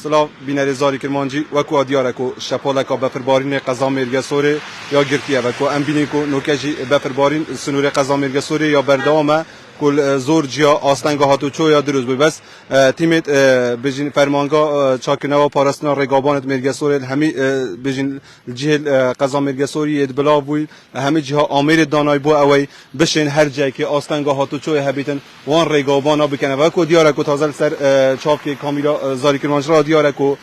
سلاف بینر زاری کرمانجی وکو آدیاره کو شپاله کا بفربارین قضا مرگ سوره یا گرتیه وکو ام بینی کو نوکجی بفربارین سنور قضا مرگ سوره یا بردامه کل زور جیا آستنگاه هاتو چو یا دروز بی بس تیمت بجین فرمانگاه چاکنوا پاراستنا رقابانت مرگ سوره همی بجین جهل قضا مرگ سوری ادبلا بوی همی جها آمیر دانای بو اوی بشین هر جایی که آستنگاه هاتو چو هبیتن وان رقابانا بکنه وکو دیاره کو تازه سر چاپ که کامیلا زاری کرمانج را دیاره کو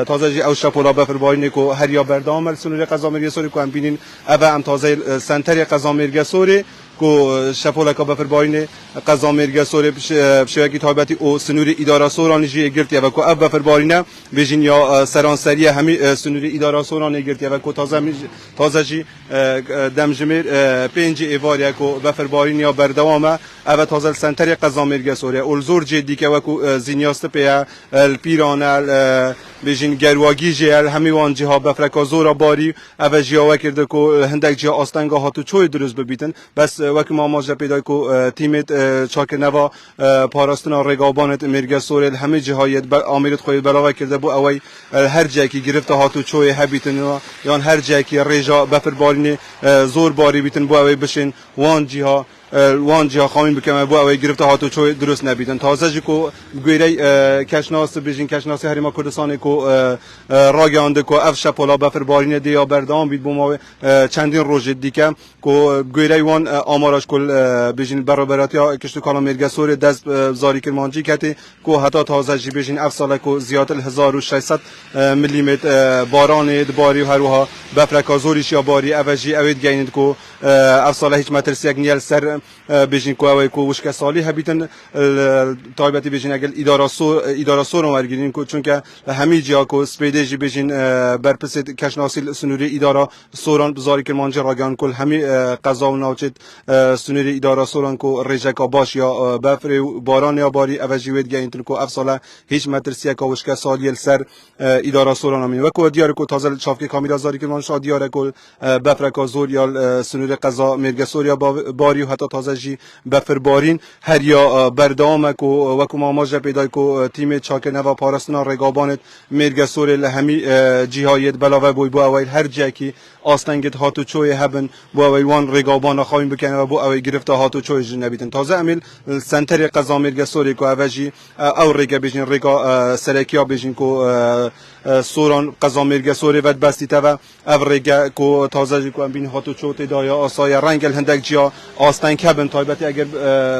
تازه جی او شپولا بفربارین کو هر یا بردام سنور قضا مرگ سوری کو ام بینین اوه ام تازه سنتر قضا مرگ سوری کو شپولا کا بفربارین قضا مرگ سوری بشوکی تایبتی او سنور اداره سورانی جی گرتیه و کو او بفربارین بجین یا سرانسری همی سنور اداره سورانی گرتیه و کو تازه جی دمجمیر پنج ایواریا کو بفربارین یا بردوامه او تازه سنتر قضا مرگ سوری اول زور جدی که و کو زینیاست پیا الپیران بجین گرواگی جهل همی وان جها بفرکا زورا باری او جیا کرده کو هندک جها آستنگاه هاتو چوی درست ببیتن بس وقتی ما ماجرا پیدا کو تیمت چاکر نوا پاراستنا رقابانت مرگ سوریل همه جهایت آمیرت خوی بلاغ کرده بو اوی هر جایی که گرفته هاتو چوی هبیتن یا هر جایی که رجا بفر بارین زور باری بیتن بو اوی بشین وان جها خامین بکنه بو اوی گرفته هاتو چوی درست نبیتن تازه جکو گویری کشناس بجین کشناس هریما کردستان کو راگانده کو اف شپولا بفر بارین دیا بردام بید بو ما چندین روز دیگه کو گویری وان آمارش کل بجین برابراتی ها کشت کالا مرگ سوری دست زاری کرمانجی کتی کو حتی تازه جی بجین اف ساله کو زیادل 1600 میلیمتر باران دباری و هروها بفرکا زوریش یا باری اوجی اوید گیند کو اف ساله هیچ مترسیک نیل سر بجین کو اوی کو وشک سالی هبیتن تایبتی بجین اگل اداره سور ورگیرین کو چون که همه جا کو سپیدجی بجین برپس کشناسی سنوری اداره سوران بزاری کرمانجی راگان کل همه قضا و نوچت سنوری اداره سوران کو رجکا باش یا بفر باران یا باری اوجی وید گیند کو اف ساله هیچ مترسیک کو وشک سالی سر اداره سوران امین و کو دیار کو تازه چافکی کامیلا زاری کرمانجی دیار کو بفرکا زور یا سنوری قضا مرگ سوریا باری و حتی تازه جی بفر بارین هر یا بردام کو و کو ماجرا پیدا کو تیم چاکر نوا پاراستنا رقابانت مرگ سوری همی جهایت بلاوه بوی بو اویل هر جایی که آستنگت هاتو چوی هبن بو اویل وان رقابان خواهیم بکنه و بو اویل گرفته هاتو چوی جنبیتن تازه امیل سنتر قضا مرگ سوری کو اوجی او رگا بجین رگا سرکیا بجین کو سوران قضا مرگ سوری ود بستی تا او رگا کو تازه کو ام بین هاتو چوت دایا آسای رنگ هندک جیا آستنگ هبن تایبتی اگر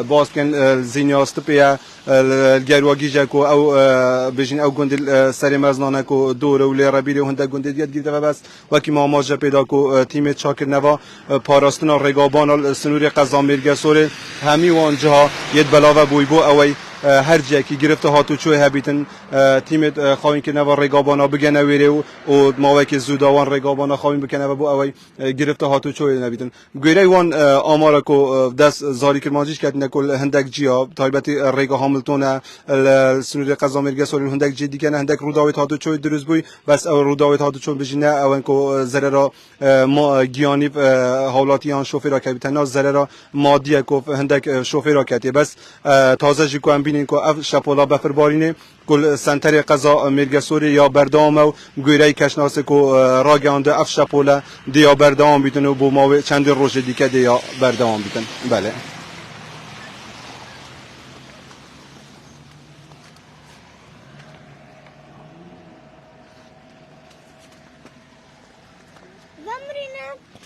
باز کن زینیاست پیا الگرواگی جاکو او بجین او گندل سری مزنانه کو دور و لربیری هندک گندل دیت گیرده و بس وکی ما ماجرا پیدا کو تیم چاکر نوا پاراستنا رقابان سنوری قضا مرگ سوری همی وانجا ید بلاوه بوی بو اوی هر جایی که گرفته هاتو چوی هبیتن تیمت خواهیم که نوا رقابانا بگنه ویره و ماوی که زودوان رقابانا خواهیم بکنه و بو اوی گرفته هاتو چوی نبیتن گویره وان آمارا کو دست زاری کرمانجیش کردن نکل هندک جیا تایبتی رقا هاملتون سنوری قضا مرگ سوری هندک جی دیگه نه هندک روداویت هاتو چوی دروز بوی بس او روداویت هاتو چوی بجینه اون کو ضرر ما گیانی حالاتیان شوفر کبیتنا ضرر مادی کو هندک شوفر کتی بس تازه جی کو بینین کو اف شپولا بفر بارینه کل سنتر قضا مرگ سوری یا بردام و گویره کشناس کو راگانده اف شپولا دیا بردام بیتن و بو ما چند روز دیگه دیا بردام بیتن بله Vamos,